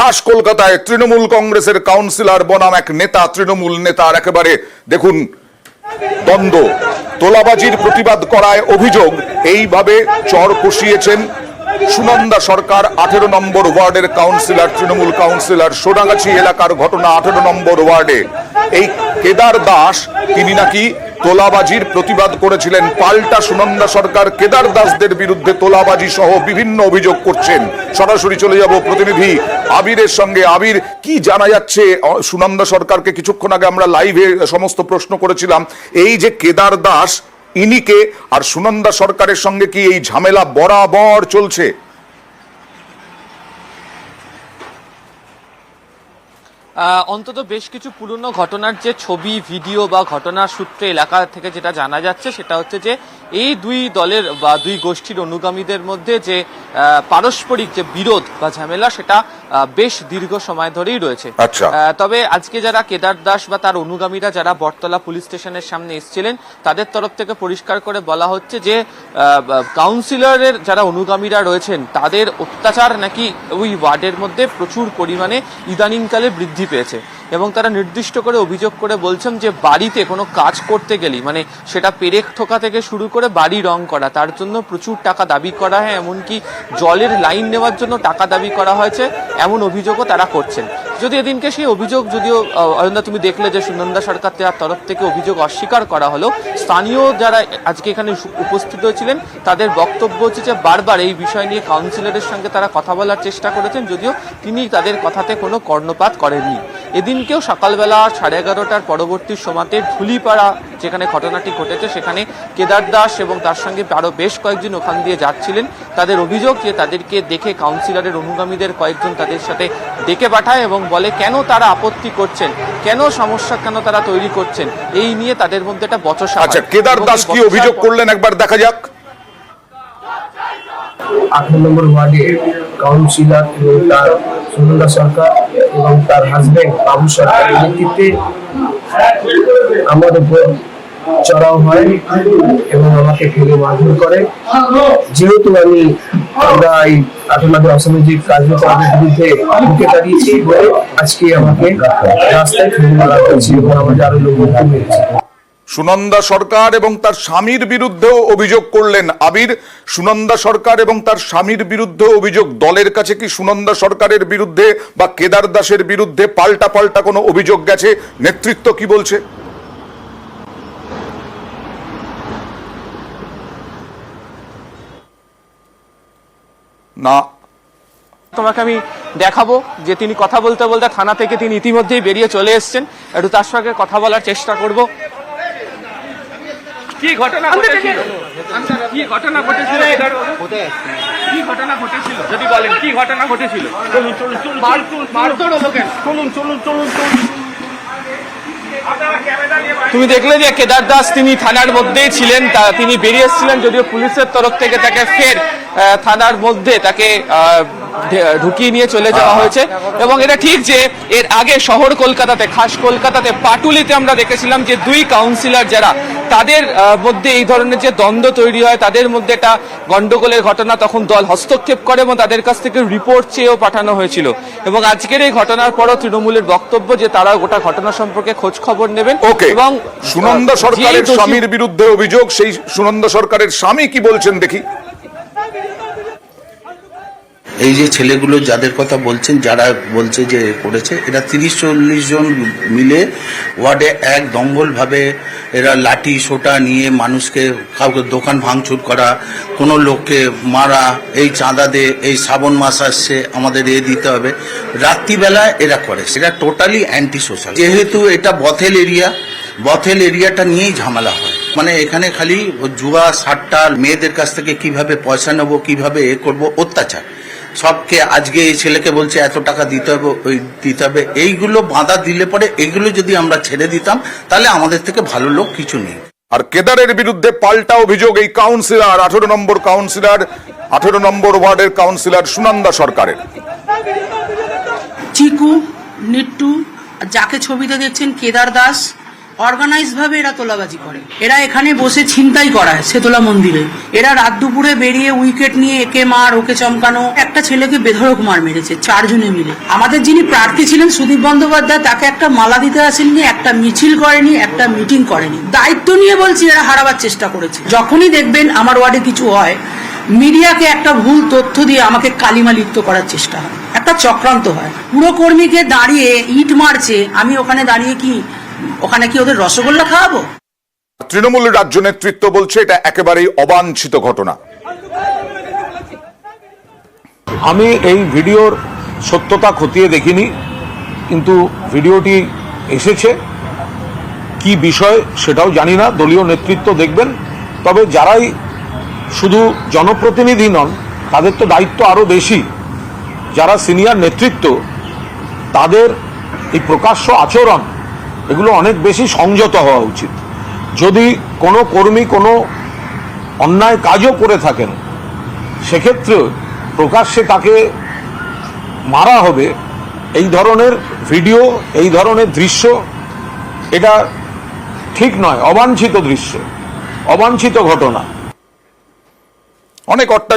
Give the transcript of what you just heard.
খাস কলকাতায় তৃণমূল কংগ্রেসের কাউন্সিলর বনাম এক নেতা, তৃণমূল নেতার একেবারে দেখুন দ্বন্দ্ব। তোলাবাজির প্রতিবাদ করায় অভিযোগ এইভাবে চর কষিয়েছেন সুনন্দা সরকার, 18 নম্বর ওয়ার্ডের কাউন্সিলর, তৃণমূল কাউন্সিলর। সোনাগাছি এলাকার ঘটনা, 18 নম্বর ওয়ার্ডে এই কেদার দাস, তিনি নাকি তোলাবাজির প্রতিবাদ করেছিলেন। পাল্টা সুনন্দা সরকার কেদার দাসদের বিরুদ্ধে তোলাবাজি সহ বিভিন্ন অভিযোগ করছেন। সরাসরি চলে যাব প্রতিনিধি আবিরের সঙ্গে। আবির, কি জানা যাচ্ছে? সুনন্দা সরকারকে কিছুক্ষণ আগে আমরা লাইভে সমস্ত প্রশ্ন করেছিলাম, এই যে কেদার দাস ইনিকে আর সুনন্দা সরকারের সঙ্গে কি এই ঝামেলা বরাবর চলছে? অন্তত বেশ কিছু পুরনো ঘটনার যে ছবি, ভিডিও বা ঘটনার সূত্রে এলাকা থেকে যেটা জানা যাচ্ছে সেটা হচ্ছে যে এই দুই দলের বা দুই গোষ্ঠীর অনুগামীদের মধ্যে যে পারস্পরিক যে বিরোধ বা ঝামেলা, সেটা বেশ দীর্ঘ সময় ধরেই রয়েছে। তবে আজকে যারা কেদার দাস বা তার অনুগামীরা যারা বটতলা পুলিশ স্টেশনের সামনে এসেছিলেন, তাদের তরফ থেকে পরিষ্কার করে বলা হচ্ছে যে কাউন্সিলরের যারা অনুগামীরা রয়েছেন তাদের অত্যাচার নাকি ওই ওয়ার্ডের মধ্যে প্রচুর পরিমাণে ইদানিংকালে বৃদ্ধি পেয়েছে। এবং তারা নির্দিষ্ট করে অভিযোগ করে বলছেন যে বাড়িতে কোনো কাজ করতে গেলেই, মানে সেটা পেরেক ঠোকা থেকে শুরু করে বাড়ি রং করা, তার জন্য প্রচুর টাকা দাবি করা হয়, এমনকি জলের লাইন নেওয়ার জন্য টাকা দাবি করা হয়েছে, এমন অভিযোগও তারা করছেন। যদি এদিনকে সেই অভিযোগ, যদিও অরিন্দা তুমি দেখলে যে সুনন্দা সরকার তার তরফ থেকে অভিযোগ অস্বীকার করা হলো, স্থানীয় যারা আজকে এখানে উপস্থিত হয়েছিলেন তাদের বক্তব্য হচ্ছে যে বারবার এই বিষয় নিয়ে কাউন্সিলরের সঙ্গে তারা কথা বলার চেষ্টা করেছেন, যদিও তিনি তাদের কথাতে কোনো কর্ণপাত করেননি। এদিনকেও সকালবেলা 11:30টার পরবর্তী সময়তে ধুলিপাড়া যেখানে ঘটনাটি ঘটেছে, সেখানে কেদার দাস এবং তার সঙ্গে আরো বেশ কয়েকজন ওখান দিয়ে যাচ্ছিলেন। তাদের অভিযোগ যে তাদেরকে দেখে কাউন্সিলরের অনুগামীদের কয়েকজন তাদের সাথে ডেকে পাঠায় এবং বলে কেন তারা আপত্তি করছেন, কেন সমস্যা কেন তারা তৈরি করছেন, এই নিয়ে তাদের মধ্যে একটা বচসা। আচ্ছা, কেদার দাস কি অভিযোগ করলেন একবার দেখা যাক। 18 নম্বর ওয়ার্ডের কাউন্সিলর এবং তার সুনন্দা সরকার এবং তার হাজবেন্ড বাবু সরকারের নেতৃত্বে আমার উপর চড়াও হয় এবং আমাকে ফেলে মারধর করে। যেহেতু আমরা এই 18 নম্বর অসামাজিক কার্যকলাপের বিরুদ্ধে রুখে দাঁড়িয়েছি বলে আজকে আমাকে রাস্তায় ফেলে মারা হয়েছে এবং আমাদের আরো লোক মেরেছে। সুনন্দা সরকার এবং তার স্বামীর বিরুদ্ধেও অভিযোগ করলেন আবির। সুনন্দা সরকার এবং তার স্বামীর বিরুদ্ধে অভিযোগ। দলের কাছে কি সুনন্দা সরকারের বিরুদ্ধে বা কেদার দাসের বিরুদ্ধে পাল্টা পাল্টা কোনো অভিযোগ গেছে? নেতৃত্ব কি বলছে? না, তোমাকে আমি দেখাবো যে তিনি কথা বলতে বলতে থানা থেকে তিনি ইতিমধ্যেই বেরিয়ে চলে এসেছেন। একটু তার সঙ্গে কথা বলার চেষ্টা করব। কি ঘটনা ঘটেছিল? কি ঘটনা ঘটেছিল? কি ঘটনা ঘটেছিল যদি বলেন, কি ঘটনা ঘটেছিল? চলুন চলুন চলুন, মারধর হলো কেন? চলুন চলুন চলুন চলুন। তুমি দেখলে যে কেদার দাস তিনি থানার মধ্যেই ছিলেন, তিনি বেরিয়ে এসেছিলেন, যদিও পুলিশের তরফ থেকে তাকে ফের থানার মধ্যে তাকে ঢুকিয়ে নিয়ে চলে যাওয়া হয়েছে। এবং এটা ঠিক যে এর আগে শহর কলকাতাতে, খাস কলকাতাতে পাটুলিতে আমরা দেখেছিলাম যে দুই কাউন্সিলর যারা, তাদের মধ্যে এই ধরনের যে দ্বন্দ্ব তৈরি হয়, তাদের মধ্যে একটা গন্ডগোলের ঘটনা, তখন দল হস্তক্ষেপ করে এবং তাদের কাছ থেকে রিপোর্ট চেয়েও পাঠানো হয়েছিল। এবং আজকের এই ঘটনার পরও তৃণমূলের বক্তব্য যে তারা গোটা ঘটনা সম্পর্কে খোঁজ খবর নেবেন। এবং সুনন্দা সরকারের স্বামীর বিরুদ্ধে অভিযোগ, সেই সুনন্দা সরকারের স্বামী কি বলছেন দেখি। এই যে ছেলেগুলো যাদের কথা বলছেন, যারা বলছে যে করেছে, এরা 30-40 জন মিলে ওয়ার্ডে এক দঙ্গলভাবে এরা লাঠি সোটা নিয়ে মানুষকে, কাউকে দোকান ভাঙচুর করা, কোনো লোককে মারা, এই চাঁদা দে, এই শ্রাবণ মাস আসছে আমাদের এ দিতে হবে, রাত্রিবেলায় এরা করে। সেটা টোটালি অ্যান্টি সোশ্যাল। যেহেতু এটা বথেল এরিয়াটা নিয়েই ঝামেলা হয়। মানে এখানে খালি জুয়া সাট্টা, মেয়েদের কাছ থেকে কিভাবে পয়সা নেবো, কিভাবে এ করবো, অত্যাচার। সবকে আজকে এই ছেলেকে বলছে এত টাকা দিতে হবে, ওই দিতে হবে, এইগুলো বাধা দিলে পরে এগুলো যদি আমরা ছেড়ে দিতাম তাহলে আমাদের থেকে ভালো লোক কিছু নেই। আর কেদারের বিরুদ্ধে পাল্টা অভিযোগ এই কাউন্সিলর, 18 নম্বর কাউন্সিলর, 18 নম্বর ওয়ার্ডের কাউন্সিলর সুনন্দা সরকারের। চিকু, নিট্টু, যাকে ছবিতে দেখছেন কেদার দাস, অর্গানাইজ ভাবে এরা তোলাবাজি করে। এরা এখানে বসে ছিনতাই করায় শেতলা মন্দিরে। এরা রাত দুপুরে বেরিয়ে উইকেট নিয়ে একে মার ওকে চমকানো। একটা ছেলেকে বেধড়ক মার মেরেছে 4 জনে মিলে। আমাদের যিনি প্রার্থী ছিলেন সুদীপ বন্দ্যোপাধ্যায়, তাকে একটা মালা দিতে আসেননি, একটা মিছিল করেনি, একটা মিটিং করেনি। দায়িত্ব নিয়ে বলছি এরা হারাবার চেষ্টা করেছে। যখনই দেখবেন আমার ওয়ার্ডে কিছু হয়, মিডিয়াকে একটা ভুল তথ্য দিয়ে আমাকে কালিমা লিপ্ত করার চেষ্টা হয়, একটা চক্রান্ত হয়। পুরকর্মীকে দাঁড়িয়ে ইট মারছে, আমি ওখানে দাঁড়িয়ে ওখানে কি ওদের রসগোল্লা খাওয়াবো? তৃণমূল রাজ্য নেতৃত্ব বলছে এটা একেবারেই অবাঞ্ছিত ঘটনা। আমি এই ভিডিওর সত্যতা খতিয়ে দেখিনি, কিন্তু ভিডিওটি এসেছে, কি বিষয় সেটাও জানি না। দলীয় নেতৃত্ব দেখবেন। তবে যারাই শুধু জনপ্রতিনিধি নন, তাদের তো দায়িত্ব আরও বেশি। যারা সিনিয়র নেতৃত্ব, তাদের এই প্রকাশ্য আচরণ এগুলো অনেক বেশি সংযত হওয়া উচিত। যদি কোনো কর্মী কোনো অন্যায় কাজও করে থাকেন, সেক্ষেত্রে প্রকাশ্যে তাকে মারা হবে, এই ধরনের ভিডিও, এই ধরনের দৃশ্য, এটা ঠিক নয়। অবাঞ্ছিত দৃশ্য, অবাঞ্ছিত ঘটনা। অনেক অট্টালিকা